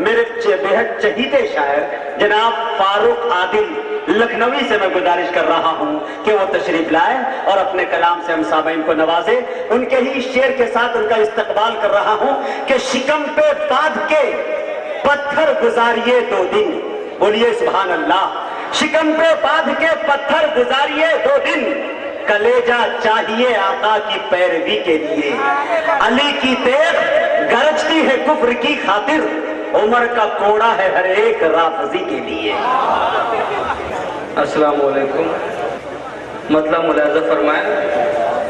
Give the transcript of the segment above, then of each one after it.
میرے بےحد چہیتے شاعر جناب فاروق عادل لکھنوی سے میں گزارش کر رہا ہوں کہ وہ تشریف لائے اور اپنے کلام سے ہم سامعین کو نوازے. ان کے ہی شعر کے ساتھ ان کا استقبال کر رہا ہوں کہ شکم پہ باندھ کے پتھر گزاریے 2 دن. بولیے سبحان اللہ. شکم پہ باندھ کے پتھر گزاریے 2 دن, کلیجہ چاہیے آقا کی پیروی کے لیے. علی کی تیغ گرجتی ہے کفر کی خاطر, عمر کا کوڑا ہے ہر ایک رافضی کے لیے. السلام علیکم. مطلب ملاحظہ فرمائیں.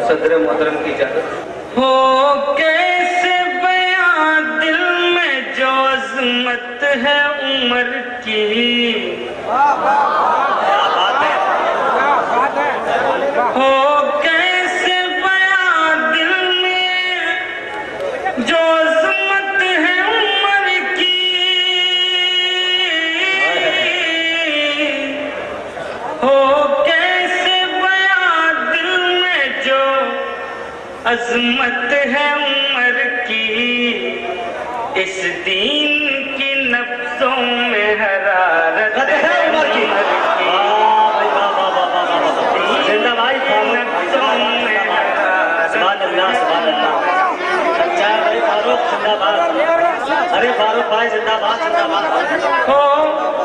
صدر محترم کی اجازت ہو. کیسے بیان دل میں جو عظمت ہے عمر کی, ہو کیسے بیان دل میں جو عظمت ہے عمر کی, ہو کیسے بیان دل میں جو عظمت ہے عمر کی, اس دین کی نفسوں میں حرارت ہے عمر کی. ارے فاروق بھائی زندہ باد زندہ باد.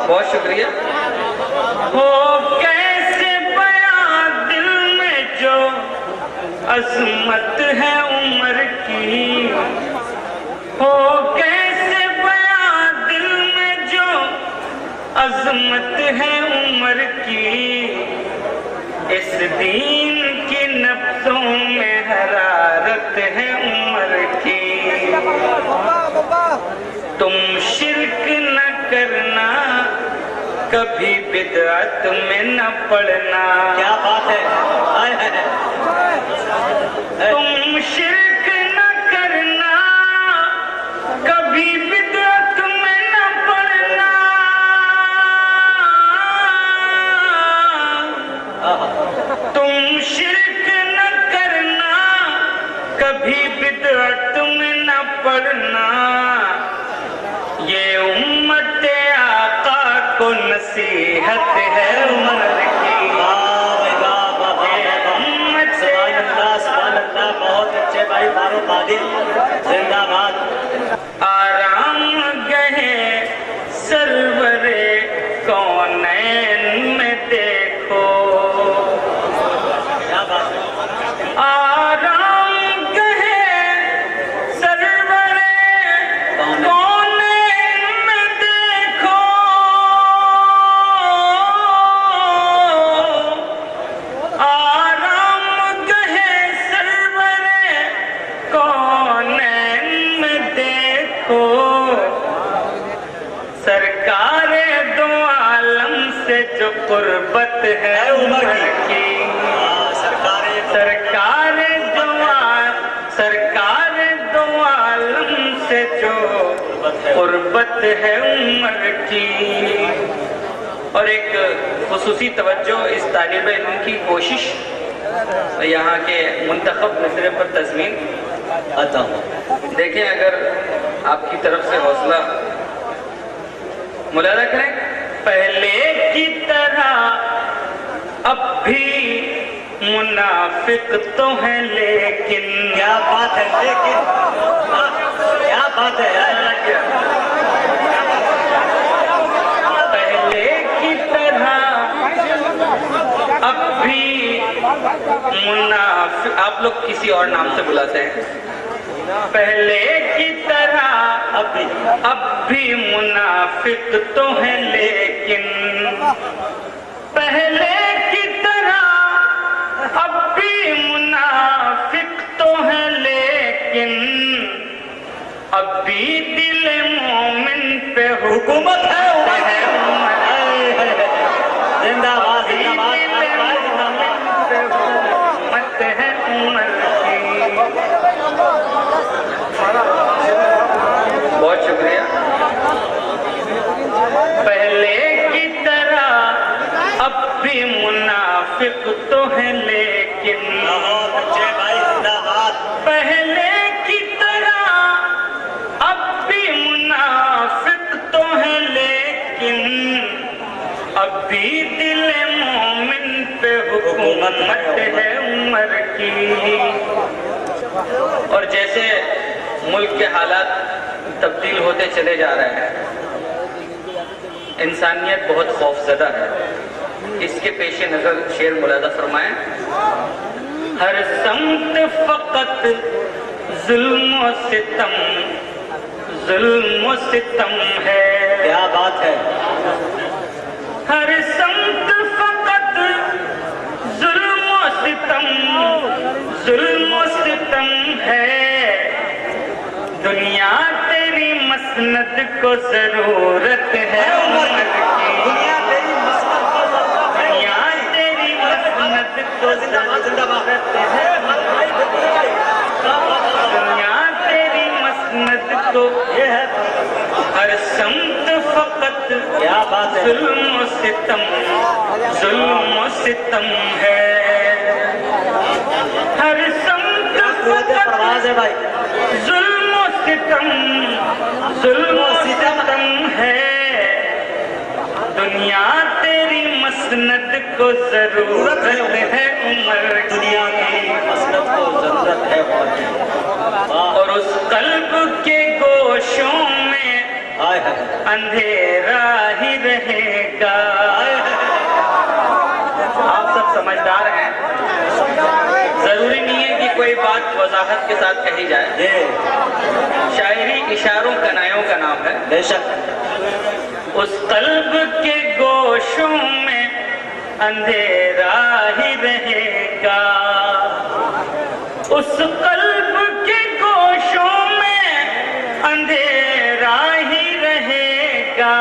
بہت شکریہ. ہو کیسے بیان دل میں جو عظمت ہے عمر کی, ہو کیسے بیان دل میں جو عظمت ہے عمر کی, اس دین کی نفسوں میں حرارت ہے عمر کی. تم شرک نہ کرنا, کبھی بدعت میں نہ پڑنا. کیا بات ہے. تم شرک نہ کرنا, کبھی بدعت میں نہ پڑنا. تم شرک نہ کرنا, کبھی بدعت میں نہ پڑنا. یہ امت آقا کو نصیحت ہے عمر کی. سبحان اللہ. بہت اچھے بھائی فاروق عادل زندہ باد. آرام گہے سرور کونین میں دیکھو, کیا بات ہے. آرام گہے سرور کونین میں دیکھو, آرام گہے سرور کونین میں دیکھو. سرکار دو عالم سے جو قربت ہے عمر کی, سرکار دو عالم سے جو قربت ہے عمر کی. اور ایک خصوصی توجہ اس طالب علم کی کوشش یہاں کے منتخب نظرے پر تضمین عطا ہو. دیکھیں اگر آپ کی طرف سے حوصلہ ملاحظہ کریں. پہلے کی طرح اب بھی منافق تو ہیں لیکن. کیا بات ہے. لیکن کیا بات ہے. پہلے کی طرح اب بھی منافق, آپ لوگ کسی اور نام سے بلاتے ہیں. پہلے کی طرح اب بھی منافق تو ہیں لیکن, پہلے کی طرح اب بھی منافق تو ہیں لیکن, اب بھی دل مومن پہ حکومت ہے. زندہ باد. حکومت ہے عمر کی. بہت شکریہ. پہلے کی طرح اب بھی منافق تو ہیں لیکن, پہلے کی طرح اب بھی منافق حکومت ہے عمر کی. اور جیسے ملک کے حالات تبدیل ہوتے چلے جا رہے ہیں، انسانیت بہت خوفزدہ ہے. اس کے پیش نظر شعر ملاحظہ فرمائیں. ہر سمت فقط ظلم و ستم، ظلم و ستم ہے. کیا بات ہے. ہر سمت فقط ظلم و ستم، ظلم و ستم ہے. دنیا تیری مسند کو ضرورت ہے عمر کی. دنیا تیری مسند کو ضرورت ہے. دنیا تیری مسند کو. ہر سمت فقط کیا بات ہے. ظلم و ستم، ظلم و ستم ہے. ہر سمت پرواز ہے بھائی. ظلم و ستم، ظلم و ستم ہے. دنیا تیری مسند کو ضرورت ہے عمر. دنیا کی مسند کو ضرورت ہے. اور اس قلب کے گوشوں میں اندھیرا ہی رہے گا. آپ سب سمجھدار ہیں، ضروری نہیں ہے کہ کوئی بات وضاحت کے ساتھ کہی جائے. شاعری اشاروں کنایوں کا نام ہے. بے شک. اس قلب کے گوشوں میں اندھیرا ہی رہے گا. اس قلب کے گوشوں میں اندھیرا ہی رہے گا.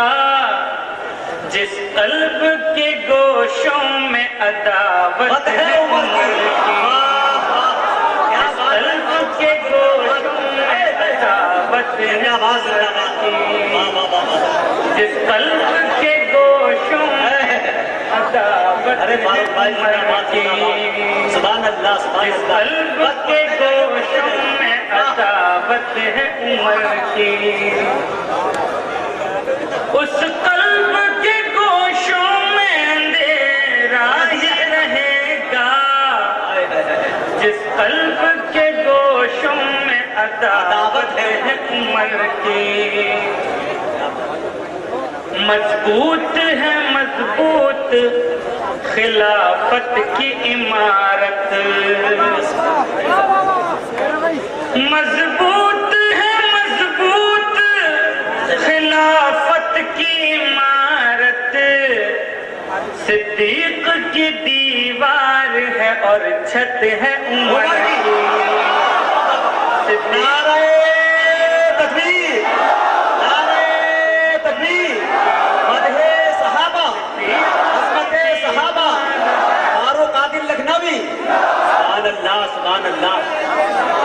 جس قلب کے گوشوں میں عداوت ہے عمر کی. جس قلب کے گوشوں میں عداوت ہے عمر کی. جس قلب کے گوشوں میں عداوت ہے عمر کی. سبحان اللہ. جس قلب کے گوشوں میں عداوت ہے عمر کی. اس قلب کے گوشوں میں اندھیرا ہی رہے گا. جس قلب کے گوشوں میں عداوت ہے عمر کی. مضبوط ہے مضبوط خلافت کی عمارت. مضبوط ہے مضبوط خلافت کی عمارت. صدیق کی دیوار ہے اور چھت ہے عمر کی. نعرہ تکبیر، نعرہ تکبیر. مدح صحابہ، عظمت صحابہ، فاروق عادل لکھنوی. سبحان اللہ سبحان اللہ.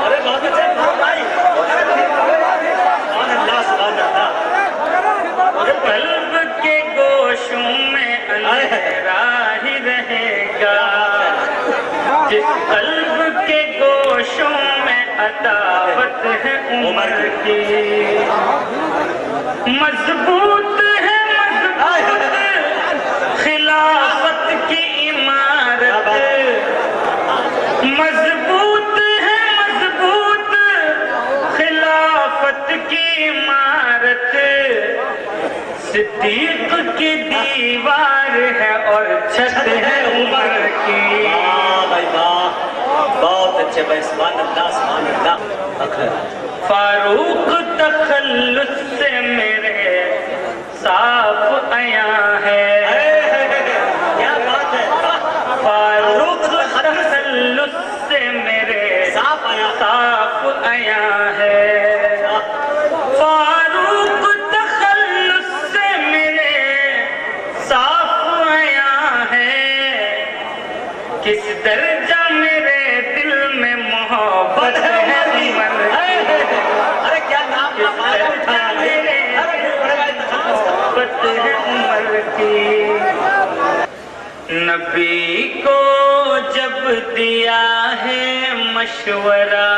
ارے بہت اچھے بھائی. سبحان اللہ سبحان اللہ. قلب کے گوشوں میں اندھیرا ہی رہے گا. جس قلب کے گوشوں میں عداوت ہے عمر کی. مضبوط ہے مضبوط خلافت کی عمارت. مضبوط ہے مضبوط خلافت کی عمارت. صدیق کی دیوار ہے اور چھت ہے عمر کی. بھائی واہ، بہت اچھے بھائی. سبحان اللہ سبحان اللہ. فاروق تخلص سے میرے صاف عیاں ہے. کیا بات ہے. فاروق تخلص سے میرے صاف عیاں ہے. فاروق تخلص سے میرے صاف عیاں ہے. کس درجہ میرے دل میں محبت ہے عمر کی. ارے کیا نام کا فائدہ اٹھایا میرے محبت ہے عمر کی. نبی کو جب دیا ہے مشورہ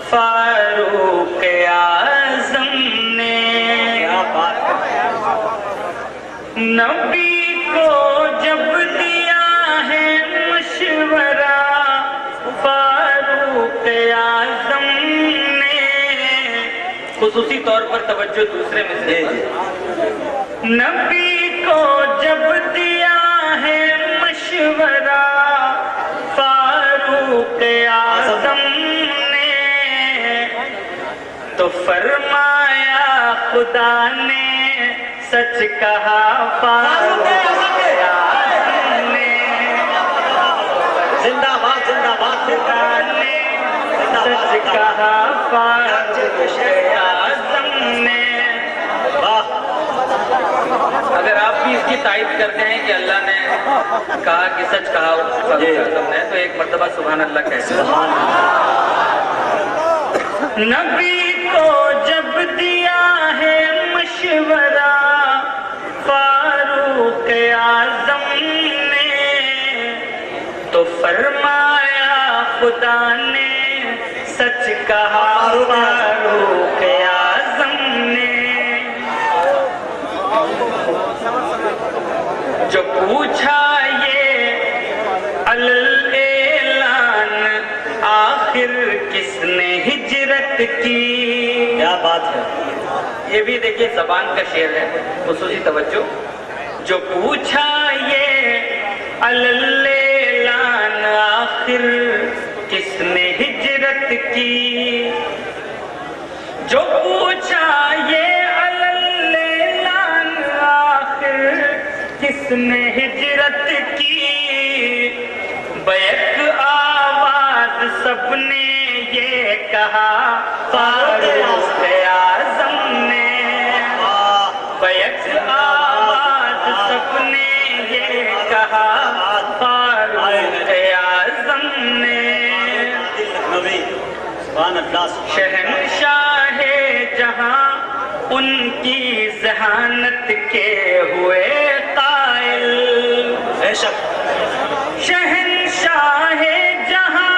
فاروق اعظم نے. کیا بات ہے. نبی کو جب دیا ہے خصوصی طور پر توجہ دوسرے مصرے پر۔ نبی کو جب دیا ہے مشورہ فاروق اعظم نے، تو فرمایا خدا نے سچ کہا فاروق اعظم نے، زندہ باد زندہ باد خدا نے سچ کہا فاروق اعظم نے۔ اگر آپ بھی اس کی تائید کرتے ہیں کہ اللہ نے کہا کہ سچ کہا فاروق اعظم نے، تو ایک مرتبہ سبحان اللہ کہتے ہیں۔ نبی کو جب دیا ہے مشورہ فاروق اعظم نے، تو فرمایا خدا نے سچ کہا فاروق اعظم نے۔ جو پوچھا یہ اعلان آخر کس نے ہجرت کی، کیا بات ہے، یہ بھی دیکھیے زبان کا شعر ہے، خصوصی توجہ۔ جو پوچھا یہ اعلان آخر کس نے ہجرت کی، جو پوچھا یہ اعلان آخر کس نے ہجرت کی، بیک آواز سب نے یہ کہا فاروق اعظم نے، بیک آواز سب نے یہ کہا فاروق اعظم نے۔ شہنشاہ جہاں ان کی ذہانت کے ہوئے قائل، بے شک شہنشاہ جہاں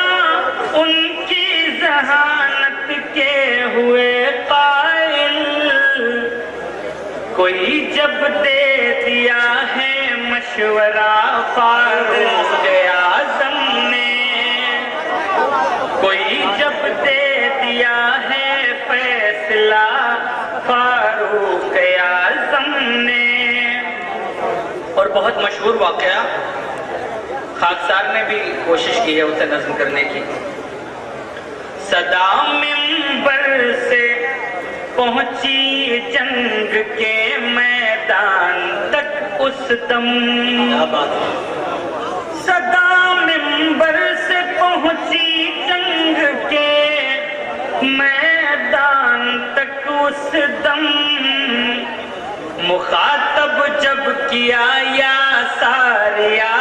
ان کی ذہانت کے ہوئے قائل، کوئی جب دے دیا ہے مشورہ فاروق اعظم نے، کوئی جب دے دیا ہے فیصلہ فاروق اعظم نے۔ اور بہت مشہور واقعہ، خاکسار نے بھی کوشش کی ہے اسے نظم کرنے کی۔ صدا منبر سے پہنچی جنگ کے میدان تک اس دم، صدا منبر سے پہنچی جنگ کے میدان تک اس دم، مخاطب جب کیا یا ساریا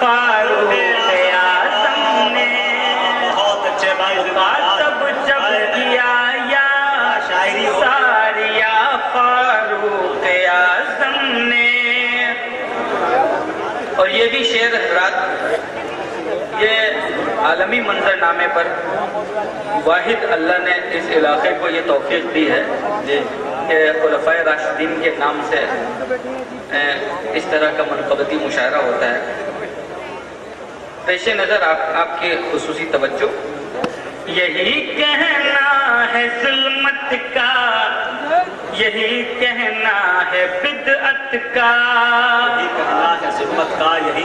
فاروق اعظم نے، بہت اچھے بھائی، مخاطب جب کیا یا ساریا فاروق اعظم نے۔ اور یہ بھی شعر حضرات، یہ عالمی منظر نامے پر واحد اللہ نے اس علاقے کو یہ توفیق دی ہے کہ خلفائے راشدین کے نام سے اس طرح کا منقبتی مشاعرہ ہوتا ہے۔ پیش نظر آپ کی خصوصی توجہ، یہی کہنا ہے ظلمت کا، یہی کہنا ہے بدعت کا، یہی کہنا ہے ظلمت کا، یہی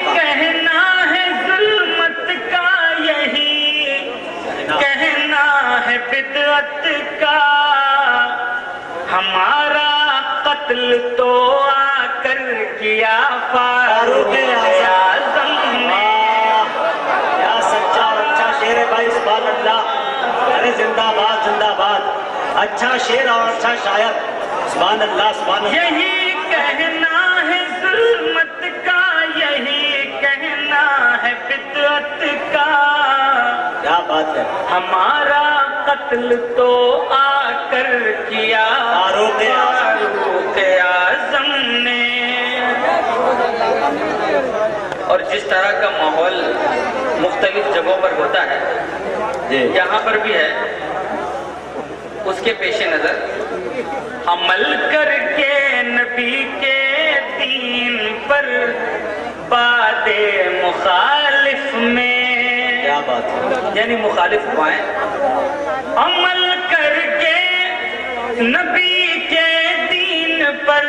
کہنا ہے ظلمت کا، یہی کہنا ہے بدعت کا، ہمارا قتل تو آ کر کیا فاروق اعظم نے۔ کیا سچا اور اچھا شعر ہے بھائی، سبحان اللہ، ارے زندہ باد زندہ باد، اچھا شعر اور اچھا شاعر، سبحان اللہ سبحان اللہ۔ یہی کہنا ہے ظلمت کا، یہی کہنا ہے بدعت کا، کیا بات ہے، ہمارا قتل تو آ کر کیا فاروق اعظم نے۔ اور جس طرح کا ماحول مختلف جگہوں پر ہوتا ہے، یہاں پر بھی ہے، اس کے پیش نظر عمل کر کے نبی کے دین پر باد مخالف میں، کیا بات ہے، یعنی مخالف ہوائیں، عمل کر کے نبی کے دین پر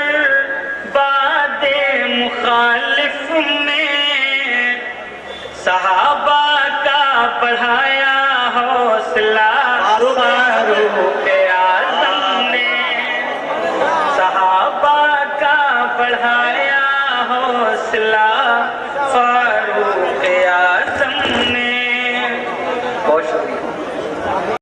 باد مخالف میں صحابہ کا بڑھایا حوصلہ فاروق اعظم نے، صحابہ کا بڑھایا حوصلہ